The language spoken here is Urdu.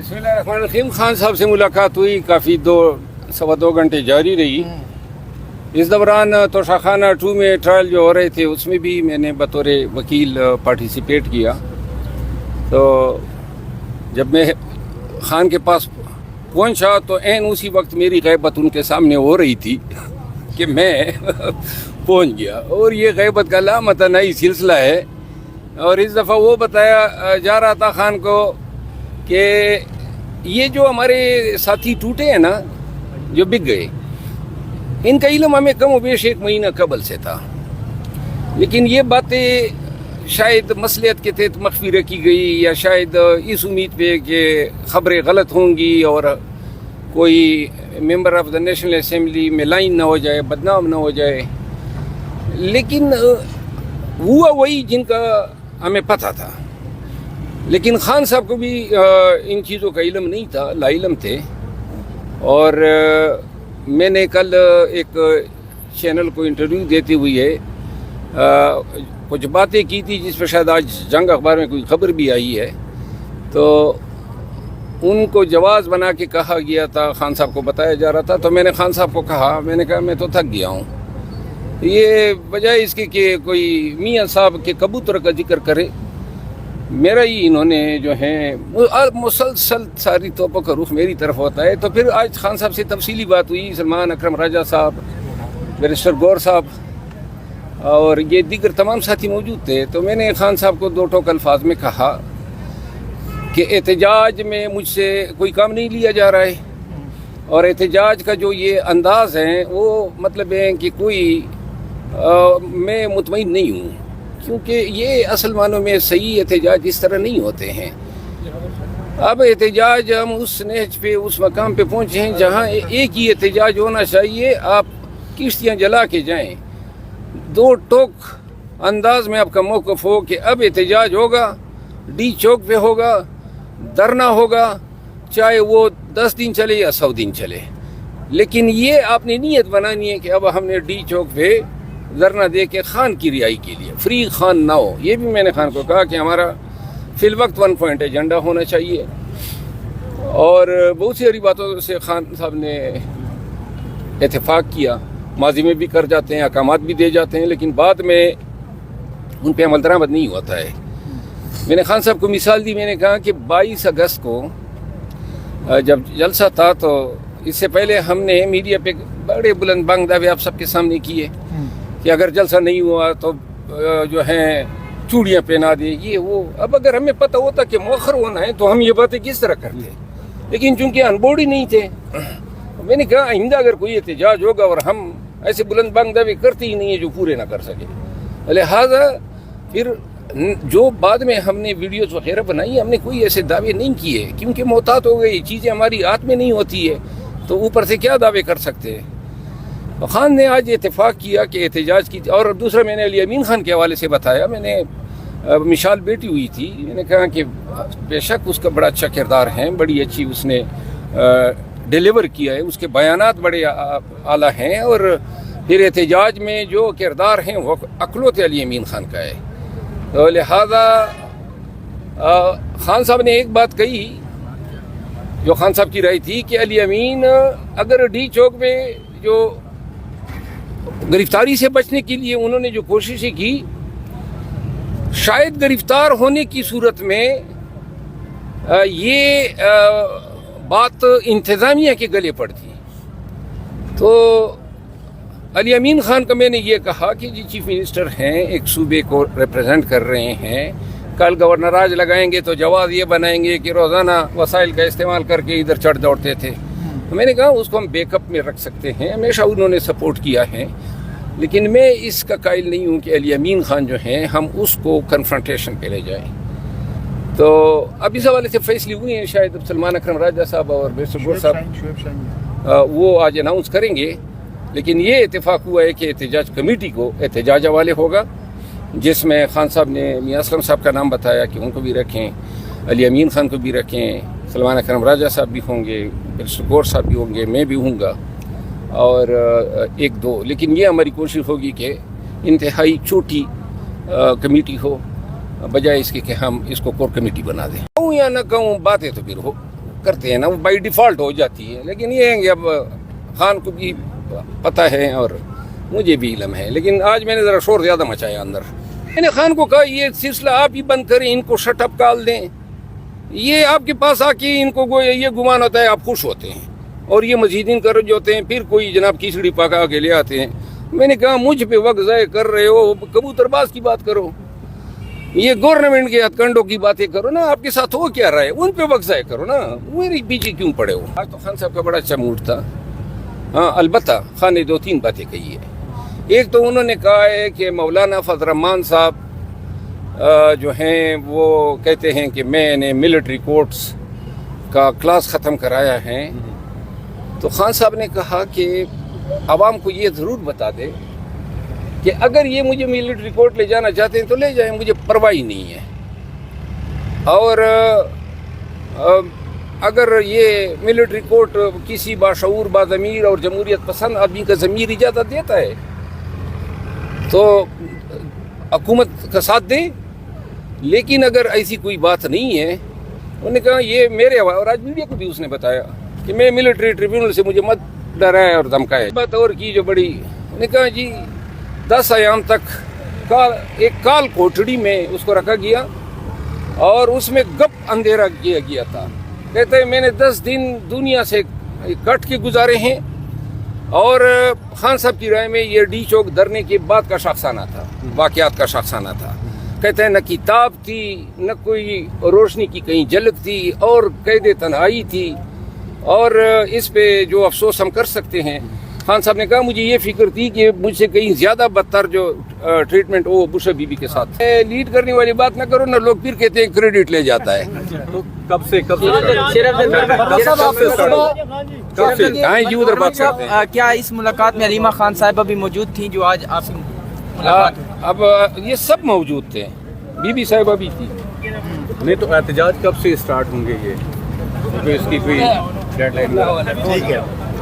بسم اللہ الرحمن الرحیم. خان صاحب سے ملاقات ہوئی, کافی سوا دو گھنٹے جاری رہی. اس دوران توشاخانہ 2 میں ٹرائل جو ہو رہے تھے اس میں بھی میں نے بطور وکیل پارٹیسپیٹ کیا. تو جب میں خان کے پاس پہنچا تو عین اسی وقت میری غیبت ان کے سامنے ہو رہی تھی کہ میں پہنچ گیا. اور یہ غیبت کا لامتناہی سلسلہ ہے. اور اس دفعہ وہ بتایا جا رہا تھا خان کو کہ یہ جو ہمارے ساتھی ٹوٹے ہیں نا, جو بک گئے, ان کا علم ہمیں کم و بیش 1 مہینہ قبل سے تھا. لیکن یہ باتیں شاید مصلحت کے تحت مخفی رکھی گئی, یا شاید اس امید پہ کہ خبریں غلط ہوں گی اور کوئی member of the national assembly میں لائن نہ ہو جائے, بدنام نہ ہو جائے. لیکن ہوا وہی جن کا ہمیں پتہ تھا. لیکن خان صاحب کو بھی ان چیزوں کا علم نہیں تھا, لا علم تھے. اور میں نے کل ایک چینل کو انٹرویو دیتے ہوئے کچھ باتیں کی تھی جس پہ شاید آج جنگ اخبار میں کوئی خبر بھی آئی ہے. تو ان کو جواز بنا کے کہا گیا تھا, خان صاحب کو بتایا جا رہا تھا. تو میں نے خان صاحب کو کہا, میں نے کہا میں تو تھک گیا ہوں, یہ بجائے اس کے کہ کوئی میاں صاحب کے کبوتر کا ذکر کرے, میرا ہی انہوں نے جو ہیں مسلسل ساری توپوں کا رخ میری طرف ہوتا ہے. تو پھر آج خان صاحب سے تفصیلی بات ہوئی. سلمان اکرم راجہ صاحب, بیرسٹر گور صاحب اور یہ دیگر تمام ساتھی موجود تھے. تو میں نے خان صاحب کو 2 ٹوک الفاظ میں کہا کہ احتجاج میں مجھ سے کوئی کام نہیں لیا جا رہا ہے, اور احتجاج کا جو یہ انداز ہے وہ مطلب ہے کہ کوئی میں مطمئن نہیں ہوں, کیونکہ یہ اصل معنوں میں صحیح احتجاج اس طرح نہیں ہوتے ہیں. اب احتجاج ہم اس نہج پہ, اس مقام پہ پہنچے ہیں جہاں ایک ہی احتجاج ہونا چاہیے. آپ کشتیاں جلا کے جائیں, 2 ٹوک انداز میں آپ کا موقف ہو کہ اب احتجاج ہوگا, ڈی چوک پہ ہوگا, دھرنا ہوگا, چاہے وہ 10 دن چلے یا 100 دن چلے. لیکن یہ آپ نے نیت بنانی ہے کہ اب ہم نے ڈی چوک پہ دھرنا دے کے خان کی رہائی کے لیے, فری خان نہ ہو. یہ بھی میں نے خان کو کہا کہ ہمارا فی الوقت 1 پوائنٹ ایجنڈا ہونا چاہیے. اور بہت سی باتوں سے خان صاحب نے اتفاق کیا. ماضی میں بھی کر جاتے ہیں, احکامات بھی دے جاتے ہیں, لیکن بعد میں ان پہ عمل درآمد نہیں ہوتا ہے. میں نے خان صاحب کو مثال دی. میں نے کہا کہ 22 اگست کو جب جلسہ تھا تو اس سے پہلے ہم نے میڈیا پہ بڑے بلند بانگ دعوے آپ سب کے سامنے کیے کہ اگر جلسہ نہیں ہوا تو جو ہیں چوڑیاں پہنا دے, یہ وہ. اب اگر ہمیں پتہ ہوتا کہ مؤخر ہونا ہے تو ہم یہ باتیں کس طرح کرتے, لیکن چونکہ ان بورڈ ہی نہیں تھے. میں نے کہا آئندہ اگر کوئی احتجاج ہوگا اور ہم ایسے بلند بانگ دعوے کرتے ہی نہیں ہیں جو پورے نہ کر سکے, لہٰذا پھر جو بعد میں ہم نے ویڈیوز وغیرہ بنائی, ہم نے کوئی ایسے دعوے نہیں کیے, کیونکہ محتاط ہو گئی, چیزیں ہماری ہاتھ میں نہیں ہوتی ہے تو اوپر سے کیا دعوے کر سکتے ہیں. خان نے آج اتفاق کیا کہ احتجاج کی. اور دوسرا میں نے علی امین خان کے حوالے سے بتایا. میں نے مشال بیٹی ہوئی تھی, میں نے کہا کہ بے شک اس کا بڑا اچھا کردار ہے, بڑی اچھی اس نے ڈیلیور کیا ہے, اس کے بیانات بڑے اعلیٰ ہیں, اور پھر احتجاج میں جو کردار ہیں وہ اکلوت علی امین خان کا ہے. تو لہذا خان صاحب نے ایک بات کہی جو خان صاحب کی رائے تھی کہ علی امین اگر ڈی چوک میں جو گرفتاری سے بچنے کے لیے انہوں نے جو کوششیں کی, شاید گرفتار ہونے کی صورت میں یہ بات انتظامیہ کے گلے پڑتی. تو علی امین خان کا میں نے یہ کہا کہ جی چیف منسٹر ہیں, ایک صوبے کو ریپرزینٹ کر رہے ہیں, کل گورنر راج لگائیں گے تو جواز یہ بنائیں گے کہ روزانہ وسائل کا استعمال کر کے ادھر چڑھ دوڑتے تھے. تو میں نے کہا اس کو ہم بیک اپ میں رکھ سکتے ہیں, ہمیشہ انہوں نے سپورٹ کیا ہے. لیکن میں اس کا قائل نہیں ہوں کہ علی امین خان جو ہیں ہم اس کو کنفرنٹیشن پہ لے جائیں. تو اب اس حوالے سے فیصلے ہوئے ہیں, شاید سلمان اکرم راجہ صاحب اور بیرسٹر گور صاحب وہ آج اناؤنس کریں گے. لیکن یہ اتفاق ہوا ہے کہ احتجاج کمیٹی کو احتجاج حوالے ہوگا, جس میں خان صاحب نے میاں اسلم صاحب کا نام بتایا کہ ان کو بھی رکھیں, علی امین خان کو بھی رکھیں, سلمان اکرم راجہ صاحب بھی ہوں گے, بیرسٹر گور صاحب بھی ہوں گے, میں بھی ہوں گا, اور 1-2. لیکن یہ ہماری کوشش ہوگی کہ انتہائی چھوٹی کمیٹی ہو, بجائے اس کے کہ ہم اس کو کور کمیٹی بنا دیں. کہوں یا نہ کہوں, باتیں تو پھر کرتے ہیں نا وہ بائی ڈیفالٹ ہو جاتی ہے. لیکن یہ ہے کہ اب خان کو بھی پتہ ہے اور مجھے بھی علم ہے. لیکن آج میں نے ذرا شور زیادہ مچایا اندر. میں نے خان کو کہا یہ سلسلہ آپ ہی بند کریں, ان کو شٹ اپ کال دیں. یہ آپ کے پاس آ کے ان کو یہ گمان ہوتا ہے آپ خوش ہوتے ہیں اور یہ مزید انکریج ہوتے ہیں, پھر کوئی جناب کیسڑی پکا کے لے آتے ہیں. میں نے کہا مجھ پہ وقت ضائع کر رہے ہو, کبوتر باز کی بات کرو, یہ گورنمنٹ کے ہتھ کنڈوں کی باتیں کرو نا. آپ کے ساتھ ہو کیا رہا ہے ان پہ وقت ضائع کرو نا, میری پیچھے کیوں پڑے ہو. آج تو خان صاحب کا بڑا اچھا موڈ تھا. ہاں البتہ خان نے 2-3 باتیں کہی ہے. ایک تو انہوں نے کہا ہے کہ مولانا فضل الرحمان صاحب جو ہیں وہ کہتے ہیں کہ میں نے ملٹری کورٹس کا کلاس ختم کرایا ہے. تو خان صاحب نے کہا کہ عوام کو یہ ضرور بتا دے کہ اگر یہ مجھے ملٹری کورٹ لے جانا چاہتے ہیں تو لے جائیں, مجھے پرواہ نہیں ہے. اور اگر یہ ملٹری کورٹ کسی باشعور باضمیر اور جمہوریت پسند آدمی کا ضمیر اجازت دیتا ہے تو حکومت کا ساتھ دیں. لیکن اگر ایسی کوئی بات نہیں ہے, انہوں نے کہا یہ میرے حوالے, اور آج میڈیا کو بھی اس نے بتایا کہ میں ملٹری ٹریبیونل سے مجھے مت ڈرائے اور دھمکائے. بات اور کی جو بڑی, انہوں نے کہا جی 10 ایام تک ایک کال کوٹڑی میں اس کو رکھا گیا اور اس میں گپ اندھیرا کیا گیا تھا. کہتے ہیں میں نے 10 دن دنیا سے کٹ کے گزارے ہیں. اور خان صاحب کی رائے میں یہ ڈی چوک دھرنے کے بعد کا شخصانہ تھا, واقعات کا شخصانہ تھا. کہتے ہیں نہ کتاب تھی نہ کوئی روشنی کی کہیں جھلک تھی اور قید تنہائی تھی. اور اس پہ جو افسوس ہم کر سکتے ہیں, خان صاحب نے کہا مجھے یہ فکر تھی کہ مجھ سے کہیں زیادہ بدتر جو ٹریٹمنٹ وہ بشا بی بی کے ساتھ لیڈ کرنے والی بات نہ کرو, نہ لوگ پھر کہتے ہیں کریڈٹ لے جاتا ہے. کب سے جی ادھر بات کرتے ہیں. کیا اس ملاقات میں علیمہ خان صاحبہ بھی موجود تھیں جو آج آپ سے اب یہ سب موجود تھے, بی بی صاحبہ بھی تھی. نہیں تو احتجاج کب سے اسٹارٹ ہوں گے, یہ اس کی کوئی ڈیڈ لائن؟ ٹھیک ہے.